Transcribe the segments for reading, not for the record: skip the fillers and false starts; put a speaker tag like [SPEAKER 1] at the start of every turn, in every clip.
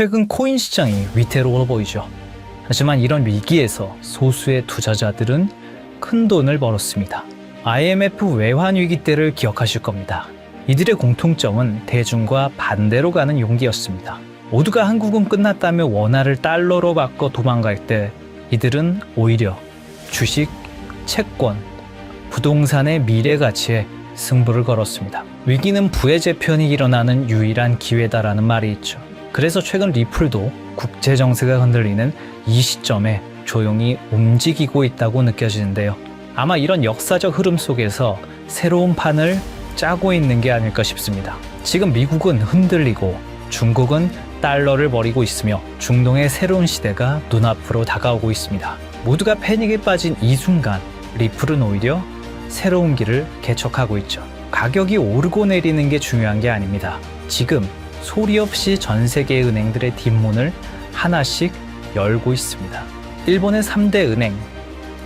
[SPEAKER 1] 최근 코인 시장이 위태로워 보이죠. 하지만 이런 위기에서 소수의 투자자들은 큰 돈을 벌었습니다. IMF 외환 위기 때를 기억하실 겁니다. 이들의 공통점은 대중과 반대로 가는 용기였습니다. 모두가 한국은 끝났다며 원화를 달러로 바꿔 도망갈 때 이들은 오히려 주식, 채권, 부동산의 미래 가치에 승부를 걸었습니다. 위기는 부의 재편이 일어나는 유일한 기회다라는 말이 있죠. 그래서 최근 리플도 국제 정세가 흔들리는 이 시점에 조용히 움직이고 있다고 느껴지는데요. 아마 이런 역사적 흐름 속에서 새로운 판을 짜고 있는 게 아닐까 싶습니다. 지금 미국은 흔들리고 중국은 달러를 버리고 있으며 중동의 새로운 시대가 눈앞으로 다가오고 있습니다. 모두가 패닉에 빠진 이 순간 리플은 오히려 새로운 길을 개척하고 있죠. 가격이 오르고 내리는 게 중요한 게 아닙니다. 지금 소리 없이 전 세계 은행들의 뒷문을 하나씩 열고 있습니다. 일본의 3대 은행,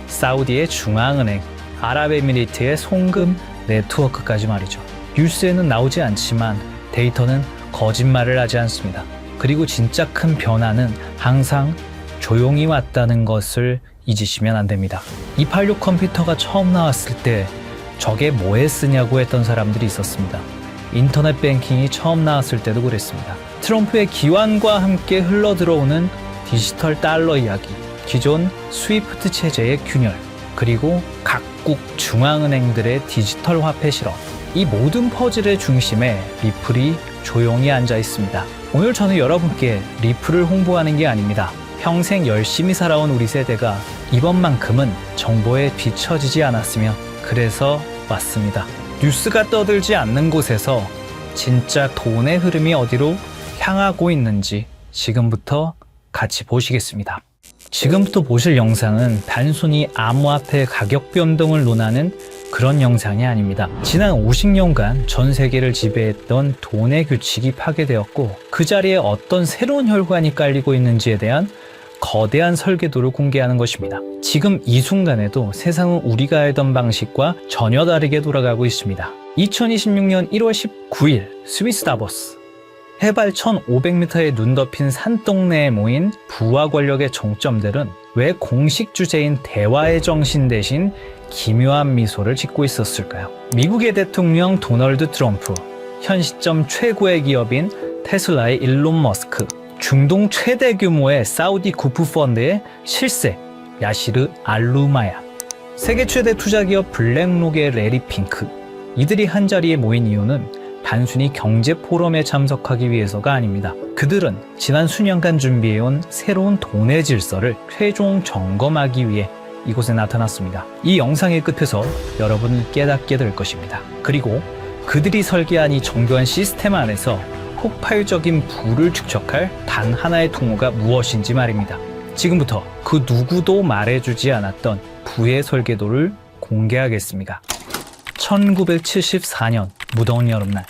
[SPEAKER 1] 사우디의 중앙은행, 아랍에미리트의 송금 네트워크까지 말이죠. 뉴스에는 나오지 않지만 데이터는 거짓말을 하지 않습니다. 그리고 진짜 큰 변화는 항상 조용히 왔다는 것을 잊으시면 안 됩니다. 286 컴퓨터가 처음 나왔을 때 저게 뭐에 쓰냐고 했던 사람들이 있었습니다. 인터넷 뱅킹이 처음 나왔을 때도 그랬습니다. 트럼프의 기완과 함께 흘러들어오는 디지털 달러 이야기, 기존 스위프트 체제의 균열, 그리고 각국 중앙은행들의 디지털 화폐 실험, 이 모든 퍼즐의 중심에 리플이 조용히 앉아 있습니다. 오늘 저는 여러분께 리플을 홍보하는 게 아닙니다. 평생 열심히 살아온 우리 세대가 이번만큼은 정보에 뒤처지지 않았으면 그래서 왔습니다. 뉴스가 떠들지 않는 곳에서 진짜 돈의 흐름이 어디로 향하고 있는지 지금부터 같이 보시겠습니다. 지금부터 보실 영상은 단순히 암호화폐 가격 변동을 논하는 그런 영상이 아닙니다. 지난 50년간 전 세계를 지배했던 돈의 규칙이 파괴되었고 그 자리에 어떤 새로운 혈관이 깔리고 있는지에 대한 거대한 설계도를 공개하는 것입니다. 지금 이 순간에도 세상은 우리가 알던 방식과 전혀 다르게 돌아가고 있습니다. 2026년 1월 19일 스위스 다보스, 해발 1500m의 눈 덮인 산동네에 모인 부와 권력의 정점들은 왜 공식 주제인 대화의 정신 대신 기묘한 미소를 짓고 있었을까요? 미국의 대통령 도널드 트럼프, 현 시점 최고의 기업인 테슬라의 일론 머스크, 중동 최대 규모의 사우디 구프 펀드의 실세 야시르 알루마야, 세계 최대 투자기업 블랙록의 레리 핑크, 이들이 한자리에 모인 이유는 단순히 경제 포럼에 참석하기 위해서가 아닙니다. 그들은 지난 수년간 준비해온 새로운 돈의 질서를 최종 점검하기 위해 이곳에 나타났습니다. 이 영상의 끝에서 여러분은 깨닫게 될 것입니다. 그리고 그들이 설계한 이 정교한 시스템 안에서 폭발적인 부를 축적할 단 하나의 통로가 무엇인지 말입니다. 지금부터 그 누구도 말해주지 않았던 부의 설계도를 공개하겠습니다. 1974년 무더운 여름날,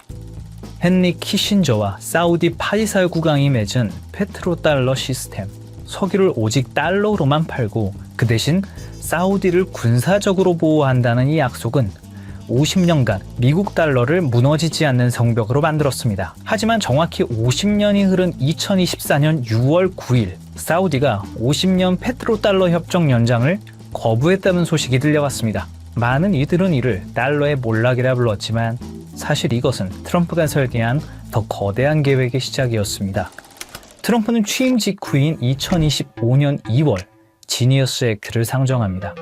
[SPEAKER 1] 헨리 키신저와 사우디 파이살 국왕이 맺은 페트로달러 시스템, 석유를 오직 달러로만 팔고 그 대신 사우디를 군사적으로 보호한다는 이 약속은 50년간 미국 달러를 무너지지 않는 성벽으로 만들었습니다. 하지만 정확히 50년이 흐른 2024년 6월 9일 사우디가 50년 페트로달러 협정 연장을 거부했다는 소식이 들려왔습니다. 많은 이들은 이를 달러의 몰락이라 불렀지만 사실 이것은 트럼프가 설계한 더 거대한 계획의 시작이었습니다. 트럼프는 취임 직후인 2025년 2월 지니어스 액트를 상정합니다.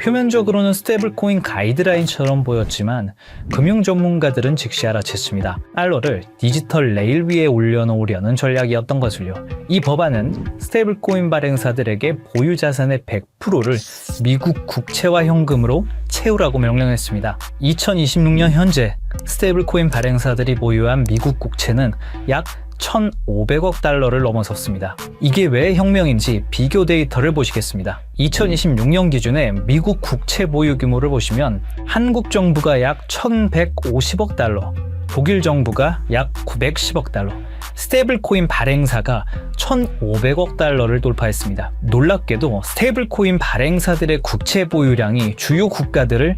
[SPEAKER 1] 표면적으로는 스테이블코인 가이드라인처럼 보였지만 금융 전문가들은 즉시 알아챘습니다. 달러를 디지털 레일 위에 올려놓으려는 전략이었던 것을요. 이 법안은 스테이블코인 발행사들에게 보유 자산의 100%를 미국 국채와 현금으로 채우라고 명령했습니다. 2026년 현재 스테이블코인 발행사들이 보유한 미국 국채는 약 1,500억 달러를 넘어섰습니다. 이게 왜 혁명인지 비교 데이터를 보시겠습니다. 2026년 기준의 미국 국채 보유 규모를 보시면 한국 정부가 약 1,150억 달러, 독일 정부가 약 910억 달러, 스테이블코인 발행사가 1,500억 달러를 돌파했습니다. 놀랍게도 스테이블코인 발행사들의 국채 보유량이 주요 국가들을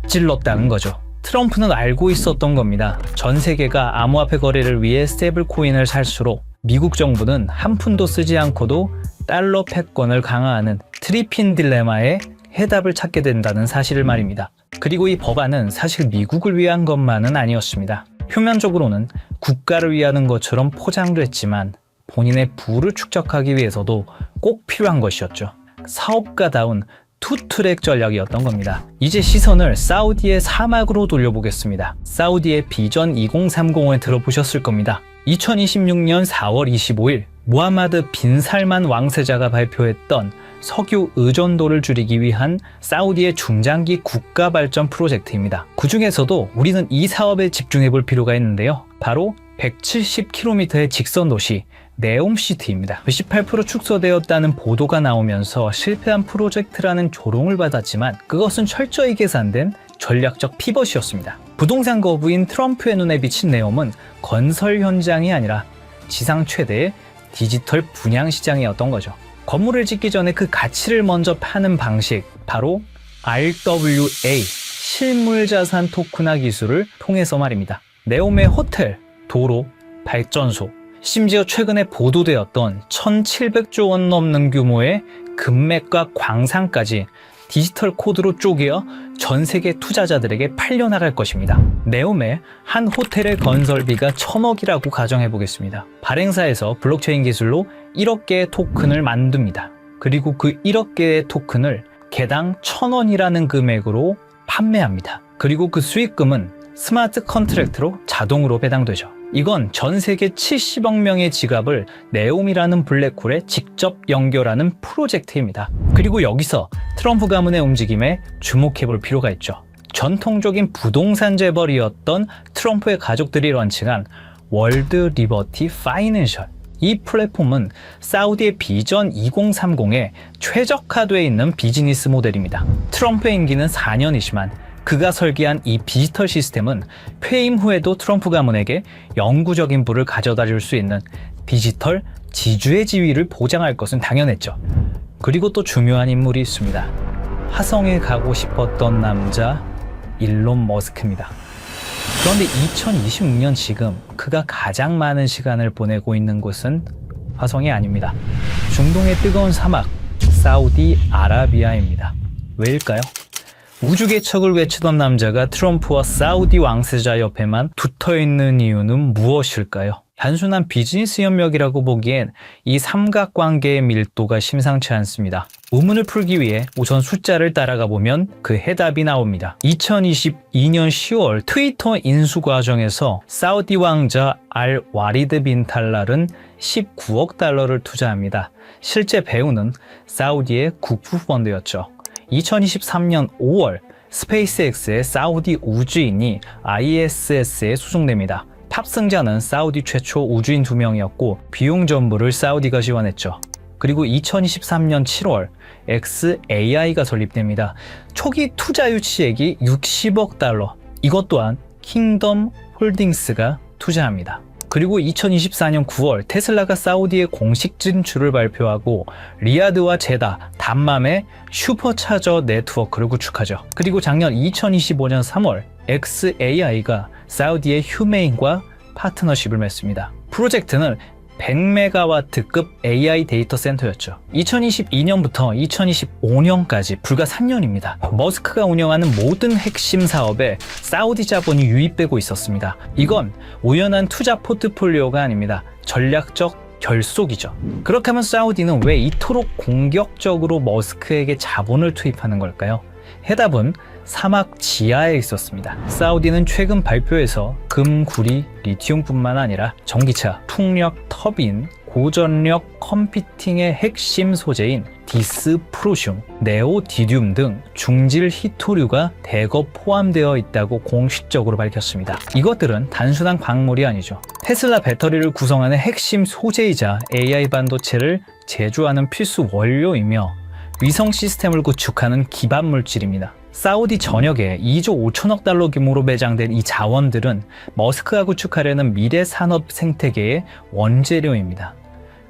[SPEAKER 1] 앞질렀다는 거죠. 트럼프는 알고 있었던 겁니다. 전 세계가 암호화폐 거래를 위해 스테이블 코인을 살수록 미국 정부는 한 푼도 쓰지 않고도 달러 패권을 강화하는 트리핀 딜레마에 해답을 찾게 된다는 사실을 말입니다. 그리고 이 법안은 사실 미국을 위한 것만은 아니었습니다. 표면적으로는 국가를 위하는 것처럼 포장됐지만 본인의 부를 축적하기 위해서도 꼭 필요한 것이었죠. 사업가다운 투트랙 전략이었던 겁니다. 이제 시선을 사우디의 사막으로 돌려보겠습니다. 사우디의 비전 2030을 들어보셨을 겁니다. 2026년 4월 25일 무하마드 빈 살만 왕세자가 발표했던 석유 의존도를 줄이기 위한 사우디의 중장기 국가 발전 프로젝트입니다. 그 중에서도 우리는 이 사업에 집중해 볼 필요가 있는데요. 바로 170km의 직선 도시 네옴시티입니다. 18% 축소되었다는 보도가 나오면서 실패한 프로젝트라는 조롱을 받았지만 그것은 철저히 계산된 전략적 피벗이었습니다. 부동산 거부인 트럼프의 눈에 비친 네옴은 건설 현장이 아니라 지상 최대의 디지털 분양 시장이었던 거죠. 건물을 짓기 전에 그 가치를 먼저 파는 방식, 바로 RWA, 실물자산 토큰화 기술을 통해서 말입니다. 네옴의 호텔, 도로, 발전소, 심지어 최근에 보도되었던 1,700조 원 넘는 규모의 금맥과 광산까지 디지털 코드로 쪼개어 전 세계 투자자들에게 팔려나갈 것입니다. 네옴의 한 호텔의 건설비가 1,000억이라고 가정해 보겠습니다. 발행사에서 블록체인 기술로 1억 개의 토큰을 만듭니다. 그리고 그 1억 개의 토큰을 개당 1,000원이라는 금액으로 판매합니다. 그리고 그 수익금은 스마트 컨트랙트로 자동으로 배당되죠. 이건 전 세계 70억 명의 지갑을 네옴이라는 블랙홀에 직접 연결하는 프로젝트입니다. 그리고 여기서 트럼프 가문의 움직임에 주목해 볼 필요가 있죠. 전통적인 부동산 재벌이었던 트럼프의 가족들이 런칭한 월드 리버티 파이낸셜. 이 플랫폼은 사우디의 비전 2030에 최적화되어 있는 비즈니스 모델입니다. 트럼프의 임기는 4년이지만 그가 설계한 이 디지털 시스템은 퇴임 후에도 트럼프 가문에게 영구적인 부를 가져다 줄 수 있는 디지털 지주의 지위를 보장할 것은 당연했죠. 그리고 또 중요한 인물이 있습니다. 화성에 가고 싶었던 남자 일론 머스크입니다. 그런데 2026년 지금 그가 가장 많은 시간을 보내고 있는 곳은 화성이 아닙니다. 중동의 뜨거운 사막 사우디아라비아입니다. 왜일까요? 우주 개척을 외치던 남자가 트럼프와 사우디 왕세자 옆에만 붙어있는 이유는 무엇일까요? 단순한 비즈니스 협력이라고 보기엔 이 삼각관계의 밀도가 심상치 않습니다. 의문을 풀기 위해 우선 숫자를 따라가 보면 그 해답이 나옵니다. 2022년 10월 트위터 인수 과정에서 사우디 왕자 알 와리드 빈 탈랄은 19억 달러를 투자합니다. 실제 배우는 사우디의 국부 펀드였죠. 2023년 5월 스페이스X의 사우디 우주인이 ISS에 수송됩니다. 탑승자는 사우디 최초 우주인 2명이었고 비용 전부를 사우디가 지원했죠. 그리고 2023년 7월 xAI가 설립됩니다. 초기 투자 유치액이 60억 달러. 이것 또한 킹덤 홀딩스가 투자합니다. 그리고 2024년 9월 테슬라가 사우디의 공식 진출을 발표하고 리야드와 제다, 담맘의 슈퍼차저 네트워크를 구축하죠. 그리고 작년 2025년 3월 xAI가 사우디의 휴메인과 파트너십을 맺습니다. 프로젝트는 100메가와트급 AI 데이터 센터였죠. 2022년부터 2025년까지 불과 3년입니다. 머스크가 운영하는 모든 핵심 사업에 사우디 자본이 유입되고 있었습니다. 이건 우연한 투자 포트폴리오가 아닙니다. 전략적 결속이죠. 그렇게 하면 사우디는 왜 이토록 공격적으로 머스크에게 자본을 투입하는 걸까요? 해답은 사막 지하에 있었습니다. 사우디는 최근 발표에서 금, 구리, 리튬뿐만 아니라 전기차, 풍력, 터빈, 고전력 컴퓨팅의 핵심 소재인 디스프로슘, 네오디듐 등 중질 히토류가 대거 포함되어 있다고 공식적으로 밝혔습니다. 이것들은 단순한 광물이 아니죠. 테슬라 배터리를 구성하는 핵심 소재이자 AI 반도체를 제조하는 필수 원료이며 위성 시스템을 구축하는 기반 물질입니다. 사우디 전역에 2조 5천억 달러 규모로 매장된 이 자원들은 머스크가 구축하려는 미래 산업 생태계의 원재료입니다.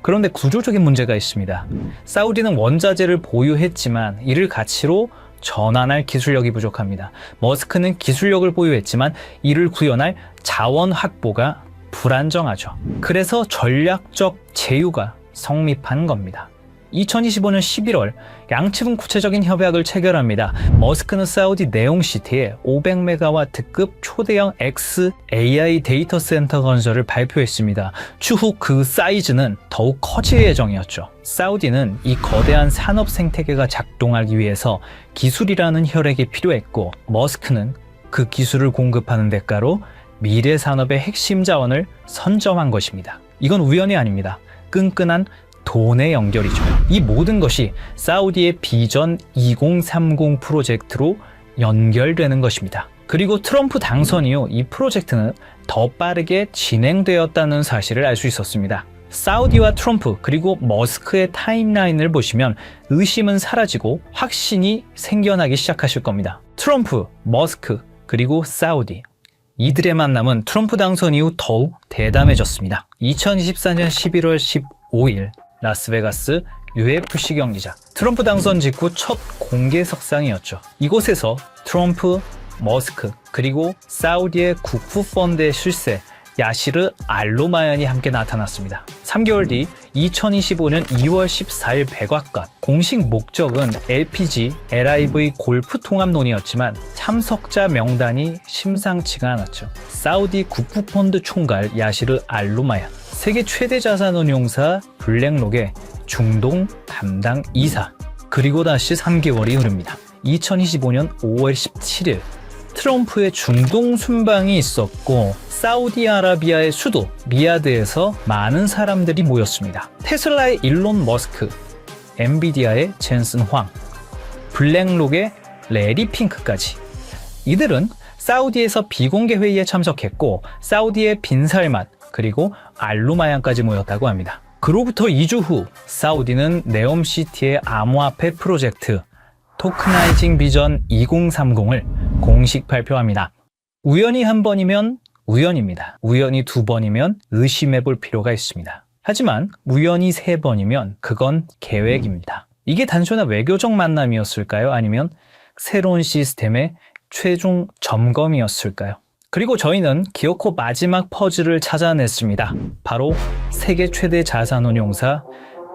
[SPEAKER 1] 그런데 구조적인 문제가 있습니다. 사우디는 원자재를 보유했지만 이를 가치로 전환할 기술력이 부족합니다. 머스크는 기술력을 보유했지만 이를 구현할 자원 확보가 불안정하죠. 그래서 전략적 제휴가 성립한 겁니다. 2025년 11월 양측은 구체적인 협약을 체결합니다. 머스크는 사우디 네옴시티에 500메가와트급 초대형 XAI 데이터 센터 건설을 발표했습니다. 추후 그 사이즈는 더욱 커질 예정이었죠. 사우디는 이 거대한 산업 생태계가 작동하기 위해서 기술이라는 혈액이 필요했고, 머스크는 그 기술을 공급하는 대가로 미래 산업의 핵심 자원을 선점한 것입니다. 이건 우연이 아닙니다. 끈끈한 돈의 연결이죠. 이 모든 것이 사우디의 비전 2030 프로젝트로 연결되는 것입니다. 그리고 트럼프 당선 이후 이 프로젝트는 더 빠르게 진행되었다는 사실을 알 수 있었습니다. 사우디와 트럼프 그리고 머스크의 타임라인을 보시면 의심은 사라지고 확신이 생겨나기 시작하실 겁니다. 트럼프, 머스크, 그리고 사우디. 이들의 만남은 트럼프 당선 이후 더욱 대담해졌습니다. 2024년 11월 15일 라스베가스 UFC 경기장. 트럼프 당선 직후 첫 공개 석상이었죠. 이곳에서 트럼프, 머스크, 그리고 사우디의 국부 펀드의 실세 야시르 알로마얀이 함께 나타났습니다. 3개월 뒤 2025년 2월 14일 백악관. 공식 목적은 LPG, LIV 골프 통합 논의였지만 참석자 명단이 심상치가 않았죠. 사우디 국부펀드 총괄 야시르 알로마얀, 세계 최대 자산운용사 블랙록의 중동 담당 이사, 그리고 다시 3개월이 흐릅니다. 2025년 5월 17일 트럼프의 중동 순방이 있었고, 사우디아라비아의 수도 리야드에서 많은 사람들이 모였습니다. 테슬라의 일론 머스크, 엔비디아의 젠슨 황, 블랙록의 레리 핑크까지. 이들은 사우디에서 비공개 회의에 참석했고, 사우디의 빈살만 그리고 알루마얀까지 모였다고 합니다. 그로부터 2주 후 사우디는 네옴시티의 암호화폐 프로젝트 토크나이징 비전 2030을 공식 발표합니다. 우연히 한 번이면 우연입니다. 우연히 두 번이면 의심해 볼 필요가 있습니다. 하지만 우연히 세 번이면 그건 계획입니다. 이게 단순한 외교적 만남이었을까요? 아니면 새로운 시스템의 최종 점검이었을까요? 그리고 저희는 기어코 마지막 퍼즐을 찾아냈습니다. 바로 세계 최대 자산운용사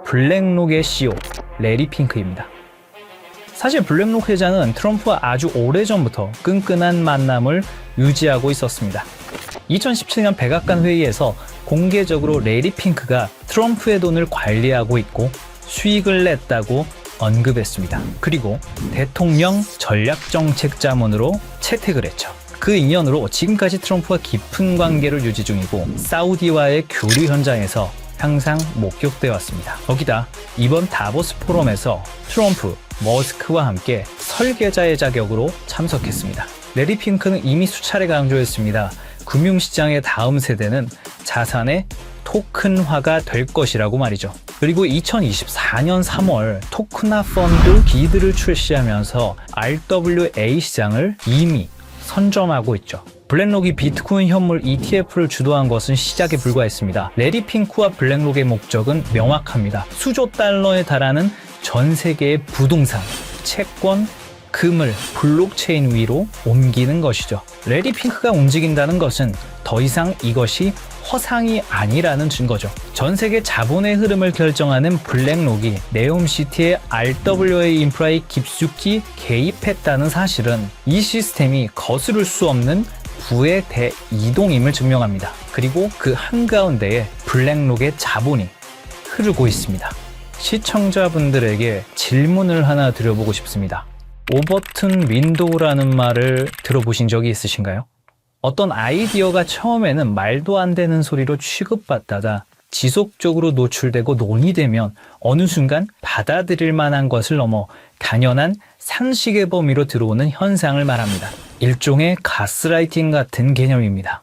[SPEAKER 1] 블랙록의 CEO 레리 핑크입니다. 사실 블랙록 회장은 트럼프와 아주 오래전부터 끈끈한 만남을 유지하고 있었습니다. 2017년 백악관 회의에서 공개적으로 레리 핑크가 트럼프의 돈을 관리하고 있고 수익을 냈다고 언급했습니다. 그리고 대통령 전략정책자문으로 채택을 했죠. 그 인연으로 지금까지 트럼프와 깊은 관계를 유지 중이고, 사우디와의 교류 현장에서 항상 목격되어 왔습니다. 거기다 이번 다보스 포럼에서 트럼프, 머스크와 함께 설계자의 자격으로 참석했습니다. 레리 핑크는 이미 수차례 강조했습니다. 금융시장의 다음 세대는 자산의 토큰화가 될 것이라고 말이죠. 그리고 2024년 3월 토크나 펀드 기드를 출시하면서 RWA 시장을 이미 선점하고 있죠. 블랙록이 비트코인 현물 ETF를 주도한 것은 시작에 불과했습니다. 레리 핑크와 블랙록의 목적은 명확합니다. 수조 달러에 달하는 전 세계의 부동산, 채권, 금을 블록체인 위로 옮기는 것이죠. 레리 핑크가 움직인다는 것은 더 이상 이것이 허상이 아니라는 증거죠. 전 세계 자본의 흐름을 결정하는 블랙록이 네옴시티의 RWA 인프라에 깊숙이 개입했다는 사실은 이 시스템이 거스를 수 없는 부의 대이동임을 증명합니다. 그리고 그 한가운데에 블랙록의 자본이 흐르고 있습니다. 시청자분들에게 질문을 하나 드려보고 싶습니다. 오버튼 윈도우라는 말을 들어보신 적이 있으신가요? 어떤 아이디어가 처음에는 말도 안 되는 소리로 취급받다가 지속적으로 노출되고 논의되면 어느 순간 받아들일 만한 것을 넘어 당연한 상식의 범위로 들어오는 현상을 말합니다. 일종의 가스라이팅 같은 개념입니다.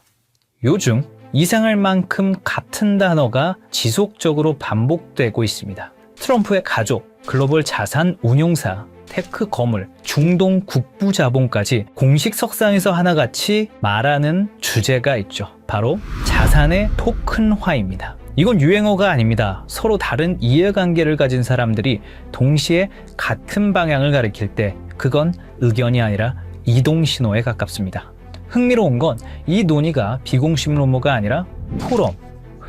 [SPEAKER 1] 요즘 이상할 만큼 같은 단어가 지속적으로 반복되고 있습니다. 트럼프의 가족, 글로벌 자산 운용사, 테크 거물, 중동 국부 자본까지 공식 석상에서 하나같이 말하는 주제가 있죠. 바로 자산의 토큰화입니다. 이건 유행어가 아닙니다. 서로 다른 이해관계를 가진 사람들이 동시에 같은 방향을 가리킬 때 그건 의견이 아니라 이동 신호에 가깝습니다. 흥미로운 건 이 논의가 비공식 루머가 아니라 포럼,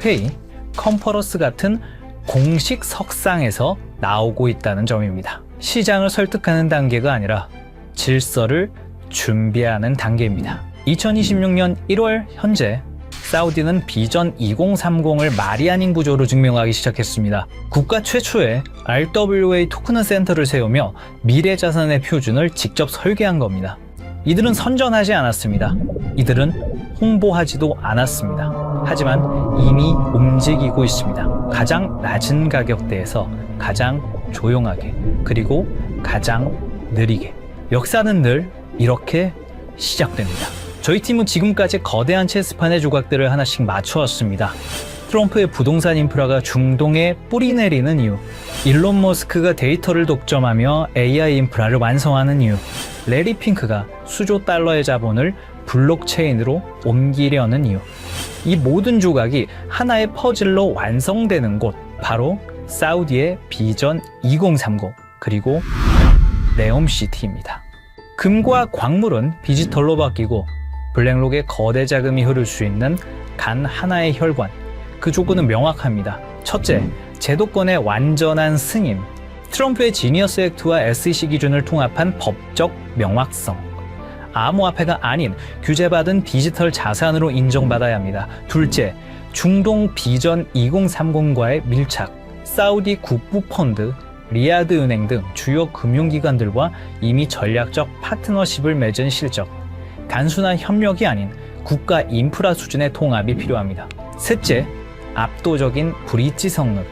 [SPEAKER 1] 회의, 컨퍼런스 같은 공식 석상에서 나오고 있다는 점입니다. 시장을 설득하는 단계가 아니라 질서를 준비하는 단계입니다. 2026년 1월 현재 사우디는 비전 2030을 말이 아닌 구조로 증명하기 시작했습니다. 국가 최초의 RWA 토큰 센터를 세우며 미래 자산의 표준을 직접 설계한 겁니다. 이들은 선전하지 않았습니다. 이들은 홍보하지도 않았습니다. 하지만 이미 움직이고 있습니다. 가장 낮은 가격대에서 가장 조용하게, 그리고 가장 느리게. 역사는 늘 이렇게 시작됩니다. 저희 팀은 지금까지 거대한 체스판의 조각들을 하나씩 맞춰왔습니다. 트럼프의 부동산 인프라가 중동에 뿌리 내리는 이유, 일론 머스크가 데이터를 독점하며 AI 인프라를 완성하는 이유, 레리 핑크가 수조 달러의 자본을 블록체인으로 옮기려는 이유. 이 모든 조각이 하나의 퍼즐로 완성되는 곳, 바로 사우디의 비전 2030, 그리고 네옴시티입니다. 금과 광물은 디지털로 바뀌고 블랙록에 거대 자금이 흐를 수 있는 단 하나의 혈관, 그 조건은 명확합니다. 첫째, 제도권의 완전한 승인. 트럼프의 지니어스 액트와 SEC 기준을 통합한 법적 명확성. 암호화폐가 아닌 규제받은 디지털 자산으로 인정받아야 합니다. 둘째, 중동 비전 2030과의 밀착. 사우디 국부펀드, 리야드 은행 등 주요 금융기관들과 이미 전략적 파트너십을 맺은 실적. 단순한 협력이 아닌 국가 인프라 수준의 통합이 필요합니다. 셋째, 압도적인 브릿지 성능.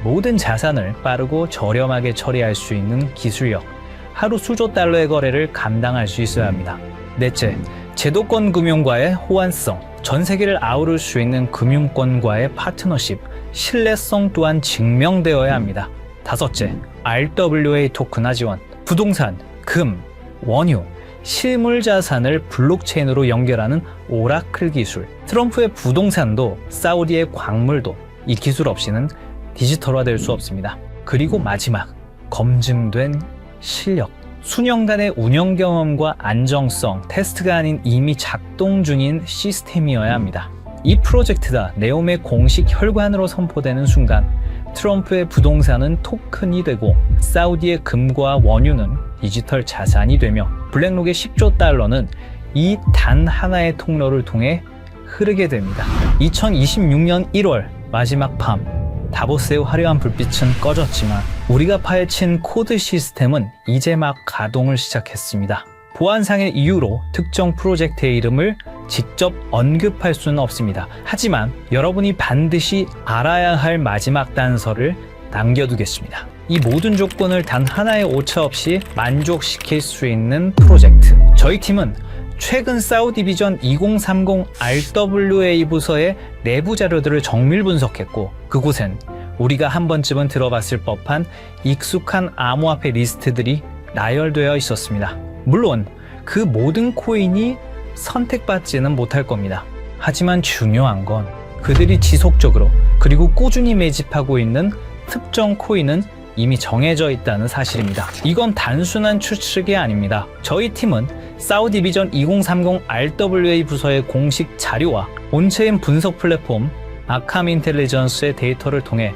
[SPEAKER 1] 모든 자산을 빠르고 저렴하게 처리할 수 있는 기술력. 하루 수조 달러의 거래를 감당할 수 있어야 합니다. 넷째, 제도권 금융과의 호환성. 전 세계를 아우를 수 있는 금융권과의 파트너십. 신뢰성 또한 증명되어야 합니다. 다섯째, RWA 토큰화 지원. 부동산, 금, 원유, 실물 자산을 블록체인으로 연결하는 오라클 기술. 트럼프의 부동산도 사우디의 광물도 이 기술 없이는 디지털화될 수 없습니다. 그리고 마지막, 검증된 실력. 수년간의 운영 경험과 안정성, 테스트가 아닌 이미 작동 중인 시스템이어야 합니다. 이 프로젝트가 네옴의 공식 혈관으로 선포되는 순간 트럼프의 부동산은 토큰이 되고 사우디의 금과 원유는 디지털 자산이 되며 블랙록의 10조 달러는 이 단 하나의 통로를 통해 흐르게 됩니다. 2026년 1월 마지막 밤, 다보스의 화려한 불빛은 꺼졌지만 우리가 파헤친 코드 시스템은 이제 막 가동을 시작했습니다. 보안상의 이유로 특정 프로젝트의 이름을 직접 언급할 수는 없습니다. 하지만 여러분이 반드시 알아야 할 마지막 단서를 남겨두겠습니다. 이 모든 조건을 단 하나의 오차 없이 만족시킬 수 있는 프로젝트. 저희 팀은 최근 사우디 비전 2030 RWA 부서의 내부 자료들을 정밀 분석했고 그곳엔 우리가 한 번쯤은 들어봤을 법한 익숙한 암호화폐 리스트들이 나열되어 있었습니다. 물론 그 모든 코인이 선택받지는 못할 겁니다. 하지만 중요한 건 그들이 지속적으로 그리고 꾸준히 매집하고 있는 특정 코인은 이미 정해져 있다는 사실입니다. 이건 단순한 추측이 아닙니다. 저희 팀은 사우디 비전 2030 RWA 부서의 공식 자료와 온체인 분석 플랫폼 아캄 인텔리전스의 데이터를 통해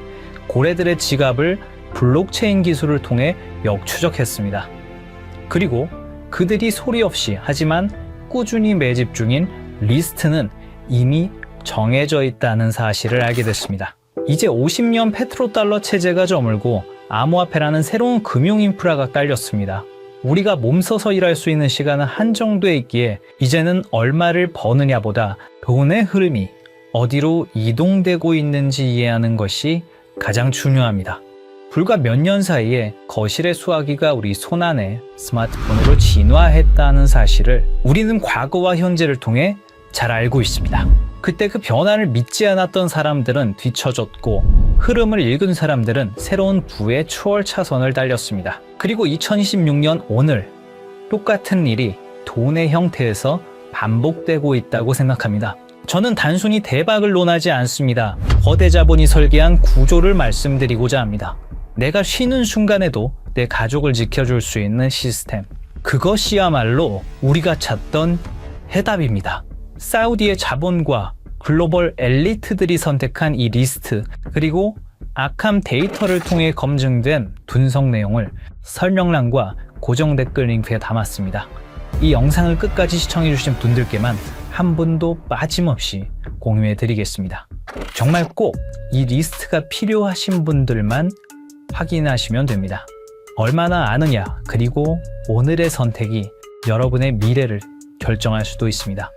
[SPEAKER 1] 고래들의 지갑을 블록체인 기술을 통해 역추적했습니다. 그리고 그들이 소리 없이 하지만 꾸준히 매집 중인 리스트는 이미 정해져 있다는 사실을 알게 됐습니다. 이제 50년 페트로달러 체제가 저물고 암호화폐라는 새로운 금융 인프라가 깔렸습니다. 우리가 몸서서 일할 수 있는 시간은 한정돼 있기에 이제는 얼마를 버느냐보다 돈의 흐름이 어디로 이동되고 있는지 이해하는 것이 가장 중요합니다. 불과 몇 년 사이에 거실의 수화기가 우리 손안에 스마트폰으로 진화했다는 사실을 우리는 과거와 현재를 통해 잘 알고 있습니다. 그때 그 변화를 믿지 않았던 사람들은 뒤처졌고 흐름을 읽은 사람들은 새로운 부의 추월 차선을 달렸습니다. 그리고 2026년 오늘 똑같은 일이 돈의 형태에서 반복되고 있다고 생각합니다. 저는 단순히 대박을 논하지 않습니다. 거대 자본이 설계한 구조를 말씀드리고자 합니다. 내가 쉬는 순간에도 내 가족을 지켜줄 수 있는 시스템. 그것이야말로 우리가 찾던 해답입니다. 사우디의 자본과 글로벌 엘리트들이 선택한 이 리스트, 그리고 아캄 데이터를 통해 검증된 분석 내용을 설명란과 고정 댓글 링크에 담았습니다. 이 영상을 끝까지 시청해주신 분들께만 한 분도 빠짐없이 공유해드리겠습니다. 정말 꼭 이 리스트가 필요하신 분들만 확인하시면 됩니다. 얼마나 아느냐, 그리고 오늘의 선택이 여러분의 미래를 결정할 수도 있습니다.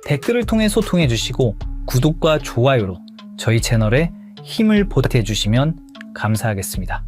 [SPEAKER 1] 댓글을 통해 소통해 주시고 구독과 좋아요로 저희 채널에 힘을 보태주시면 감사하겠습니다.